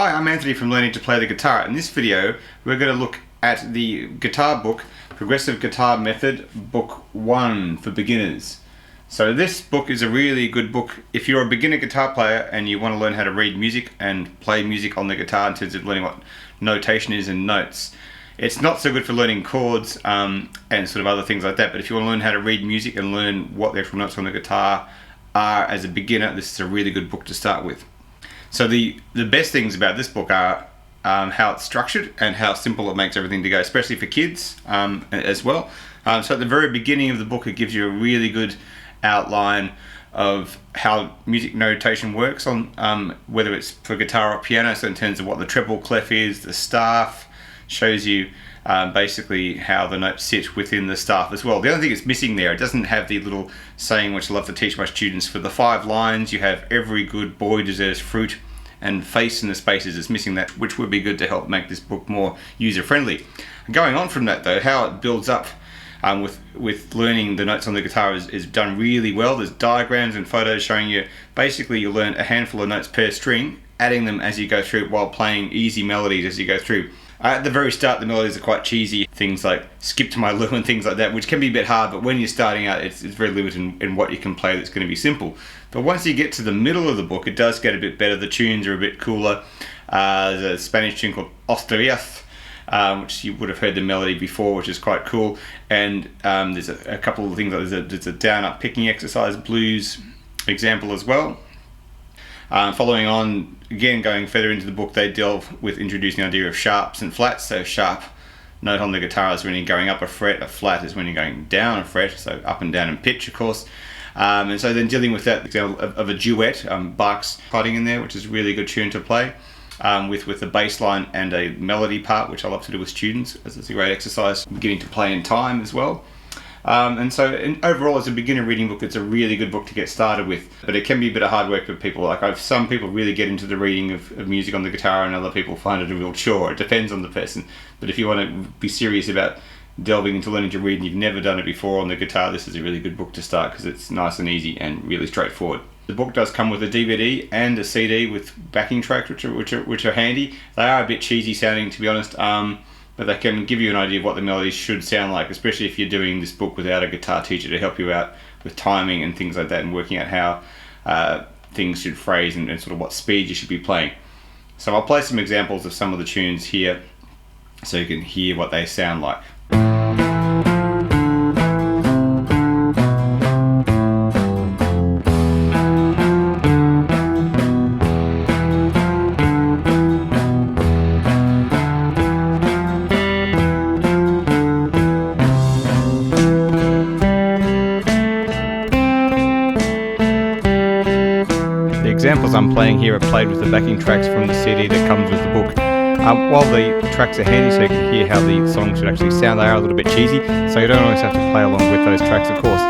Hi, I'm Anthony from Learning to Play the Guitar. In this video, we're going to look at the guitar book, Progressive Guitar Method, Book 1 for beginners. So this book is a really good book if you're a beginner guitar player and you want to learn how to read music and play music on the guitar in terms of learning what notation is and notes. It's not so good for learning chords and sort of other things like that, but if you want to learn how to read music and learn what the actual notes on the guitar are as a beginner, this is a really good book to start with. So the best things about this book are how it's structured and how simple it makes everything to go, especially for kids as well. So at the very beginning of the book, it gives you a really good outline of how music notation works on whether it's for guitar or piano. So in terms of what the treble clef is, the staff, shows you basically how the notes sit within the staff as well. The only thing that's missing there, it doesn't have the little saying which I love to teach my students. For the 5 lines, you have every good boy deserves fruit, and face in the spaces is missing that, which would be good to help make this book more user-friendly. Going on from that though, how it builds up with learning the notes on the guitar is done really well. There's diagrams and photos showing you basically you learn a handful of notes per string, adding them as you go through while playing easy melodies as you go through. At the very start, the melodies are quite cheesy, things like Skip to My Lou and things like that, which can be a bit hard, but when you're starting out, it's very limited in what you can play that's going to be simple. But once you get to the middle of the book, it does get a bit better. The tunes are a bit cooler. There's a Spanish tune called Ostarias, which you would have heard the melody before, which is quite cool. And there's a couple of things, like there's a down-up picking exercise, blues example as well. Following on, again going further into the book, they delve with introducing the idea of sharps and flats. So sharp note on the guitar is when you're going up a fret, a flat is when you're going down a fret, so up and down in pitch of course. And so then dealing with that example of a duet, Bach's Fighting in there, which is a really good tune to play, with a bass line and a melody part, which I love to do with students, as it's a great exercise beginning to play in time as well. And so overall, as a beginner reading book, it's a really good book to get started with, but it can be a bit of hard work for people. Like some people really get into the reading of music on the guitar, and other people find it a real chore. It depends on the person. But if you want to be serious about delving into learning to read and you've never done it before on the guitar, this is a really good book to start because it's nice and easy and really straightforward. The book does come with a DVD and a CD with backing tracks, which are handy. They are a bit cheesy sounding, to be honest. But they can give you an idea of what the melodies should sound like, especially if you're doing this book without a guitar teacher to help you out with timing and things like that, and working out how things should phrase and sort of what speed you should be playing. So I'll play some examples of some of the tunes here so you can hear what they sound like. The examples I'm playing here are played with the backing tracks from the CD that comes with the book. While the tracks are handy so you can hear how the song should actually sound, they are a little bit cheesy, so you don't always have to play along with those tracks, of course.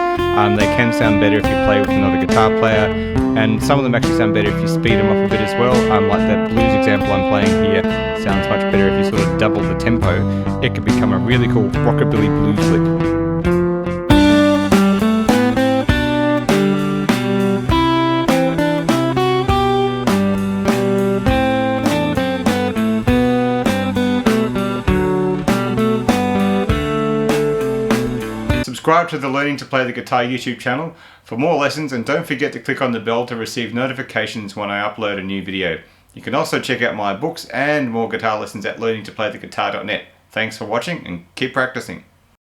They can sound better if you play with another guitar player, and some of them actually sound better if you speed them up a bit as well. Like that blues example I'm playing here sounds much better if you sort of double the tempo. It can become a really cool rockabilly blues lick. Subscribe to the Learning to Play the Guitar YouTube channel for more lessons, and don't forget to click on the bell to receive notifications when I upload a new video. You can also check out my books and more guitar lessons at learningtoplaytheguitar.net. Thanks for watching and keep practicing.